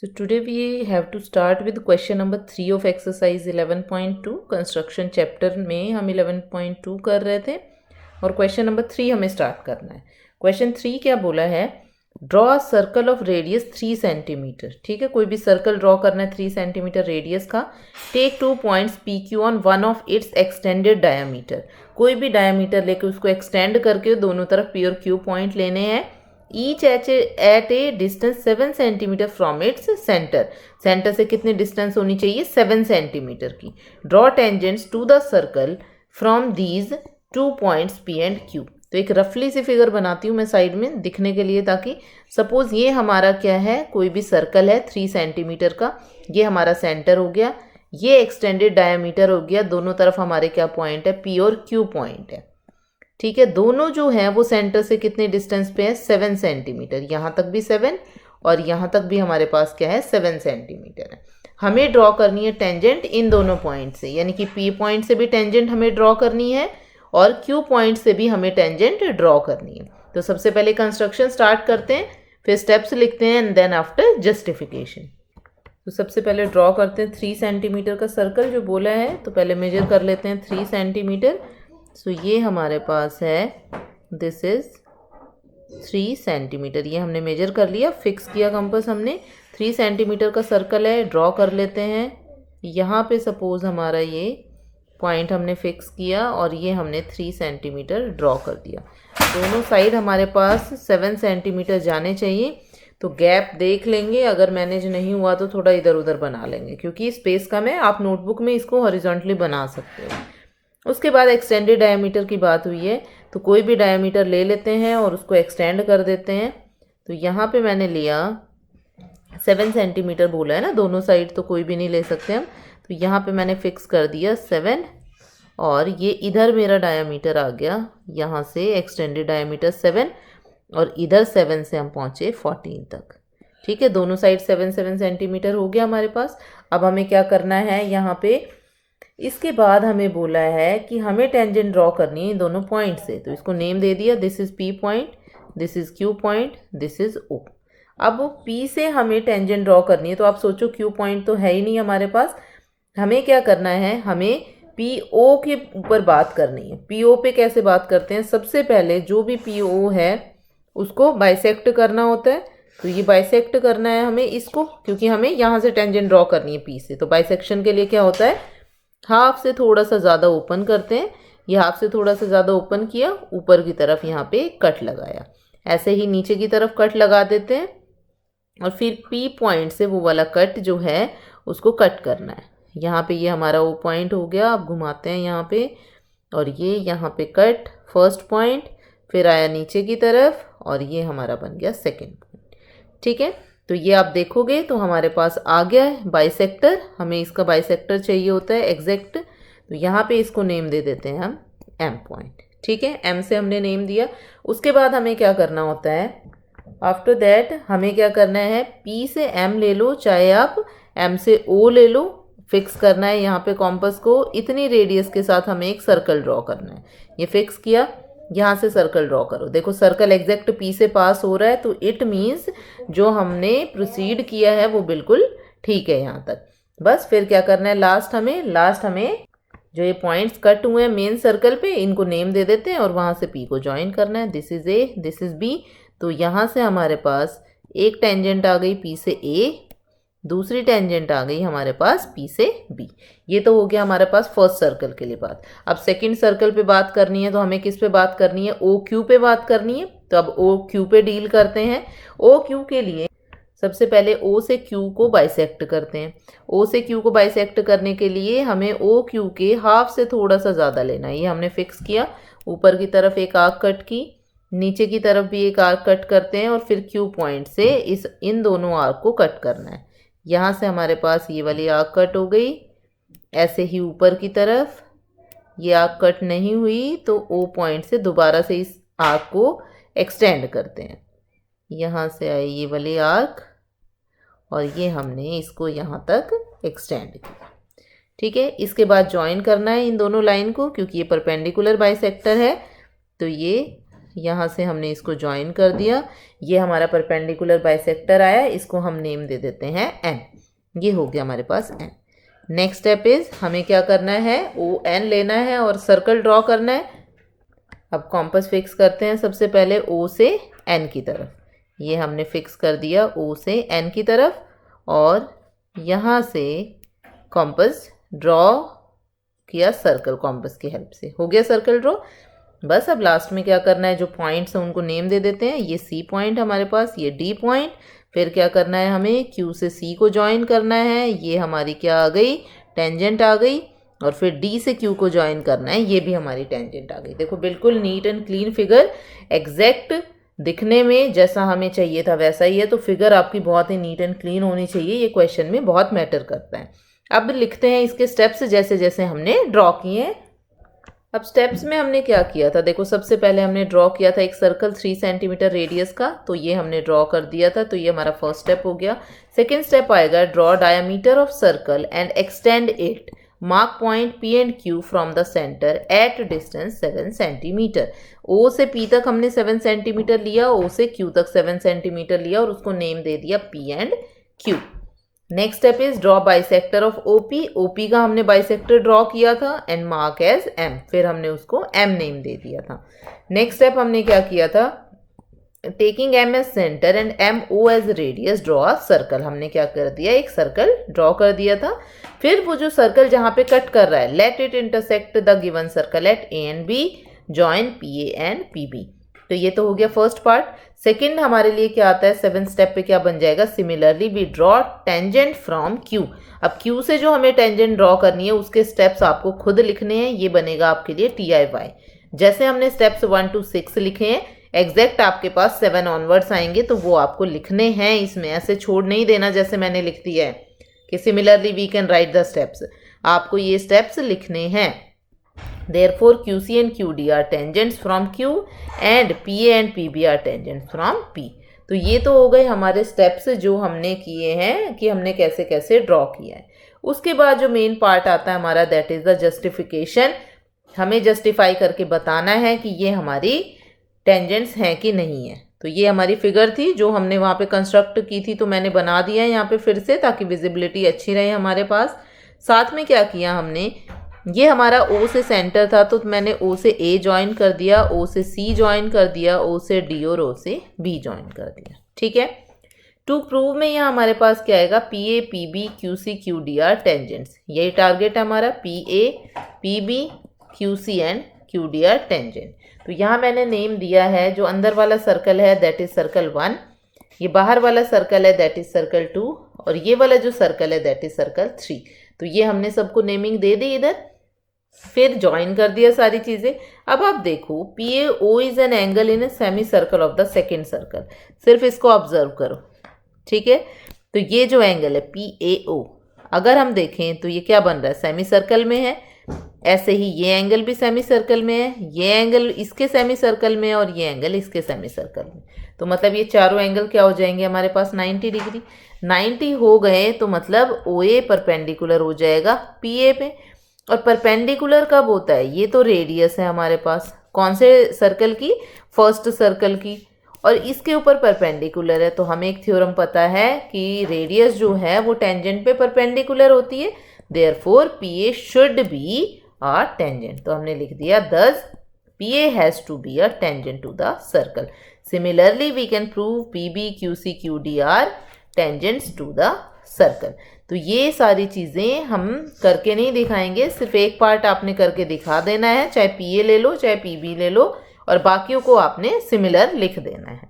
So today we have to start with question number 3 of exercise 11.2 construction chapter में हम 11.2 कर रहे थे और क्वेश्चन नंबर 3 हमें स्टार्ट करना है। क्वेश्चन 3 क्या बोला है, draw a circle of radius 3 centimetre. ठीक है, कोई भी सर्कल ड्रॉ करना है 3 सेंटीमीटर रेडियस का। Take 2 points P Q on one of its extended diameter. कोई भी डायामीटर लेके उसको एक्सटेंड करके दोनों तरफ पी और क्यू पॉइंट लेने हैं। Each at a distance 7 centimetre from its centre. Centre से कितनी डिस्टेंस होनी चाहिए, 7 सेंटीमीटर की। Draw tangents to the circle from these 2 points P and Q. तो एक रफली सी फिगर बनाती हूँ मैं साइड में दिखने के लिए, ताकि सपोज ये हमारा क्या है, कोई भी सर्कल है 3 सेंटीमीटर का, ये हमारा सेंटर हो गया, ये एक्सटेंडेड डायामीटर हो गया, दोनों तरफ हमारे क्या पॉइंट है, पी और क्यू पॉइंट है। ठीक है, दोनों जो हैं वो सेंटर से कितने डिस्टेंस पे है, 7 सेंटीमीटर। यहाँ तक भी 7 और यहाँ तक भी हमारे पास क्या है, 7 सेंटीमीटर है। हमें ड्रॉ करनी है टेंजेंट इन दोनों पॉइंट से, यानी कि पी पॉइंट से भी टेंजेंट हमें ड्रॉ करनी है और क्यू पॉइंट से भी हमें टेंजेंट ड्रॉ करनी है। तो सबसे पहले कंस्ट्रक्शन स्टार्ट करते हैं, फिर स्टेप्स लिखते हैं एंड देन आफ्टर जस्टिफिकेशन। तो सबसे पहले ड्रॉ करते हैं 3 सेंटीमीटर का सर्कल जो बोला है। तो पहले मेजर कर लेते हैं 3 सेंटीमीटर। सो ये हमारे पास है, दिस इज़ 3 सेंटीमीटर। ये हमने मेजर कर लिया, फिक्स किया कंपास हमने। 3 सेंटीमीटर का सर्कल है, ड्रॉ कर लेते हैं। यहाँ पे सपोज हमारा ये पॉइंट हमने फिक्स किया और ये हमने 3 सेंटीमीटर ड्रॉ कर दिया। दोनों साइड हमारे पास 7 सेंटीमीटर जाने चाहिए। तो गैप देख लेंगे, अगर मैनेज नहीं हुआ तो थोड़ा इधर उधर बना लेंगे, क्योंकि स्पेस कम है। आप नोटबुक में इसको हॉरिजॉन्टली बना सकते हो। उसके बाद एक्सटेंडेड डायमीटर की बात हुई है, तो कोई भी डायमीटर ले लेते हैं और उसको एक्सटेंड कर देते हैं। तो यहाँ पे मैंने लिया 7 सेंटीमीटर बोला है ना, दोनों साइड तो कोई भी नहीं ले सकते हम। तो यहाँ पे मैंने फिक्स कर दिया 7 और ये इधर मेरा डायमीटर आ गया, यहाँ से एक्सटेंडेड डायमीटर 7 और इधर 7 से हम पहुँचे 14 तक। ठीक है, दोनों साइड 7 सेंटीमीटर हो गया हमारे पास। अब हमें क्या करना है यहाँ पे, इसके बाद हमें बोला है कि हमें टेंजेंट ड्रॉ करनी है दोनों पॉइंट से। तो इसको नेम दे दिया, this is P point, this is Q point, this is O. अब पी से हमें टेंजेंट ड्रॉ करनी है। तो आप सोचो क्यू पॉइंट तो है ही नहीं हमारे पास, हमें क्या करना है, हमें पी ओ के ऊपर बात करनी है। पी ओ पे कैसे बात करते हैं, सबसे पहले जो भी पी ओ है उसको बाइसेक्ट करना होता है। तो ये बाइसेक्ट करना है हमें इसको, क्योंकि हमें यहाँ से टेंजेंट ड्रॉ करनी है पी से। तो बाइसेक्शन के लिए क्या होता है, हाफ से थोड़ा सा ज़्यादा ओपन करते हैं। ये हाफ से थोड़ा सा ज़्यादा ओपन किया, ऊपर की तरफ यहाँ पे कट लगाया, ऐसे ही नीचे की तरफ कट लगा देते हैं और फिर पी पॉइंट से वो वाला कट जो है उसको कट करना है। यहाँ पे ये हमारा वो पॉइंट हो गया, अब घुमाते हैं यहाँ पे और ये यहाँ पे कट, फर्स्ट पॉइंट, फिर आया नीचे की तरफ और ये हमारा बन गया सेकेंड पॉइंट। ठीक है, तो ये आप देखोगे तो हमारे पास आ गया है बाइसेक्टर। हमें इसका बाइसेक्टर चाहिए होता है एग्जैक्ट। तो यहाँ पे इसको नेम दे देते हैं हम एम पॉइंट। ठीक है, एम से हमने नेम दिया। उसके बाद हमें क्या करना होता है, आफ्टर दैट हमें क्या करना है, पी से एम ले लो, चाहे आप एम से ओ ले लो। फिक्स करना है यहाँ पे कॉम्पस को, इतनी रेडियस के साथ हमें एक सर्कल ड्रॉ करना है। ये फिक्स किया, यहाँ से सर्कल ड्रॉ करो। देखो सर्कल एग्जैक्ट पी से पास हो रहा है, तो इट मीन्स जो हमने प्रोसीड किया है वो बिल्कुल ठीक है यहाँ तक। बस फिर क्या करना है, लास्ट हमें जो ये पॉइंट्स कट हुए हैं मेन सर्कल पे, इनको नेम दे देते हैं और वहाँ से पी को ज्वाइन करना है। This is A, this is B. तो यहाँ से हमारे पास एक टेंजेंट आ गई पी से ए, दूसरी टेंजेंट आ गई हमारे पास पी से बी। ये तो हो गया हमारे पास फर्स्ट सर्कल के लिए बात। अब सेकंड सर्कल पे बात करनी है, तो हमें किस पे बात करनी है, ओ क्यू पे बात करनी है। तो अब ओ क्यू पे डील करते हैं। ओ क्यू के लिए सबसे पहले ओ से क्यू को बाइसेक्ट करते हैं। ओ से क्यू को बाइसेक्ट करने के लिए हमें ओ क्यू के हाफ से थोड़ा सा ज़्यादा लेना है। ये हमने फिक्स किया, ऊपर की तरफ एक आर्क कट की, नीचे की तरफ भी एक आर्क कट करते हैं और फिर क्यू पॉइंट से इन दोनों आर्क को कट करना है। यहाँ से हमारे पास ये वाली आर्क कट हो गई, ऐसे ही ऊपर की तरफ ये आर्क कट नहीं हुई तो ओ पॉइंट से दोबारा से इस आर्क को एक्सटेंड करते हैं। यहाँ से आए ये वाली आर्क और ये हमने इसको यहाँ तक एक्सटेंड किया। ठीक है, इसके बाद ज्वाइन करना है इन दोनों लाइन को, क्योंकि ये परपेंडिकुलर बाइसेक्टर है। तो ये यहाँ से हमने इसको ज्वाइन कर दिया, ये हमारा परपेंडिकुलर बाइसेक्टर आया, इसको हम नेम दे देते हैं एन। ये हो गया हमारे पास एन। नेक्स्ट स्टेप इज हमें क्या करना है, ओ एन लेना है और सर्कल ड्रॉ करना है। अब कॉम्पस फिक्स करते हैं सबसे पहले ओ से एन की तरफ। ये हमने फिक्स कर दिया ओ से एन की तरफ और यहाँ से कॉम्पस ड्रॉ किया सर्कल कॉम्पस की हेल्प से। हो गया सर्कल ड्रॉ। बस अब लास्ट में क्या करना है, जो पॉइंट्स हैं उनको नेम दे देते हैं। ये सी पॉइंट हमारे पास, ये डी पॉइंट। फिर क्या करना है, हमें क्यू से सी को ज्वाइन करना है। ये हमारी क्या आ गई, टेंजेंट आ गई। और फिर डी से क्यू को ज्वाइन करना है, ये भी हमारी टेंजेंट आ गई। देखो बिल्कुल neat and clean figure, exact दिखने में जैसा हमें चाहिए था वैसा ही है। तो फिगर आपकी बहुत ही नीट एंड क्लीन होनी चाहिए, ये क्वेश्चन में बहुत मैटर करता है। अब लिखते हैं इसके स्टेप्स जैसे जैसे हमने ड्रॉ किए हैं। अब स्टेप्स में हमने क्या किया था, देखो सबसे पहले हमने ड्रॉ किया था एक सर्कल 3 सेंटीमीटर रेडियस का, तो ये हमने ड्रॉ कर दिया था। तो ये हमारा फर्स्ट स्टेप हो गया। सेकेंड स्टेप आएगा, draw diameter of circle and extend it, mark point P and Q from the centre at distance 7 centimetre. O से P तक हमने 7 सेंटीमीटर लिया, O से Q तक 7 सेंटीमीटर लिया और उसको नेम दे दिया P and Q। Next step is draw bisector of OP। OP का हमने बाइसेक्टर ड्रॉ किया था एंड मार्क एज M, फिर हमने उसको M नेम दे दिया था। नेक्स्ट स्टेप हमने क्या किया था, taking M as centre and MO as radius draw a circle. हमने क्या कर दिया, एक सर्कल ड्रॉ कर दिया था। फिर वो जो सर्कल जहाँ पे कट कर रहा है, let it intersect the given circle eight A and B, join PA and PB। तो ये तो हो गया फर्स्ट पार्ट। सेकंड हमारे लिए क्या आता है, 7 स्टेप पे क्या बन जाएगा, similarly we draw tangent from Q। अब Q से जो हमें टेंजेंट ड्रॉ करनी है उसके स्टेप्स आपको खुद लिखने हैं, ये बनेगा आपके लिए TIY। जैसे हमने स्टेप्स 1 to 6 लिखे हैं, एग्जैक्ट आपके पास 7 ऑनवर्ड्स आएंगे तो वो आपको लिखने हैं इसमें, ऐसे छोड़ नहीं देना जैसे मैंने लिख दिया है कि similarly we can write the steps. आपको ये स्टेप्स लिखने हैं। Therefore QC and QD are tangents from Q and PA and PB are tangents from P। तो ये तो हो गए हमारे स्टेप्स जो हमने किए हैं कि हमने कैसे कैसे ड्रॉ किया है। उसके बाद जो मेन पार्ट आता है हमारा, दैट इज द जस्टिफिकेशन। हमें जस्टिफाई करके बताना है कि ये हमारी टेंजेंट्स हैं कि नहीं है। तो ये हमारी फिगर थी जो हमने वहाँ पे कंस्ट्रक्ट की थी, तो मैंने बना दिया है यहाँ पे फिर से ताकि विजिबिलिटी अच्छी रहे हमारे पास। साथ में क्या किया हमने, ये हमारा O से सेंटर था तो मैंने O से A ज्वाइन कर दिया, O से C ज्वाइन कर दिया, O से D और O से B ज्वाइन कर दिया। ठीक है। टू प्रूव में यहाँ हमारे पास क्या आएगा, PA PB QC QD are tangents. यही टारगेट है हमारा, PA PB QC and QD are tangent. तो यहाँ मैंने नेम दिया है, जो अंदर वाला सर्कल है दैट इज सर्कल 1, ये बाहर वाला सर्कल है दैट इज सर्कल 2 और ये वाला जो सर्कल है दैट इज सर्कल 3। तो ये हमने सबको नेमिंग दे दी इधर, फिर ज्वाइन कर दिया सारी चीज़ें। अब आप देखो PAO is an angle in a semi circle of the second circle. सिर्फ इसको ऑब्जर्व करो, ठीक है। तो ये जो एंगल है PAO, अगर हम देखें तो ये क्या बन रहा है, सेमी सर्कल में है। ऐसे ही ये एंगल भी सेमी सर्कल में है, ये एंगल इसके सेमी सर्कल में है और ये एंगल इसके सेमी सर्कल में। तो मतलब ये चारों एंगल क्या हो जाएंगे हमारे पास, 90 डिग्री। 90 हो गए तो मतलब OA परपेंडिकुलर हो जाएगा PA पे। और परपेंडिकुलर कब होता है, ये तो रेडियस है हमारे पास, कौन से सर्कल की, फर्स्ट सर्कल की, और इसके ऊपर परपेंडिकुलर है। तो हमें एक थ्योरम पता है कि रेडियस जो है वो टेंजेंट पे परपेंडिकुलर होती है, therefore PA should be a tangent. तो हमने लिख दिया thus PA has to be a tangent to the circle. Similarly we can prove PB QC QD are tangents to the circle. तो ये सारी चीज़ें हम करके नहीं दिखाएंगे, सिर्फ एक पार्ट आपने करके दिखा देना है, चाहे PA ले लो चाहे PB ले लो, और बाकियों को आपने सिमिलर लिख देना है।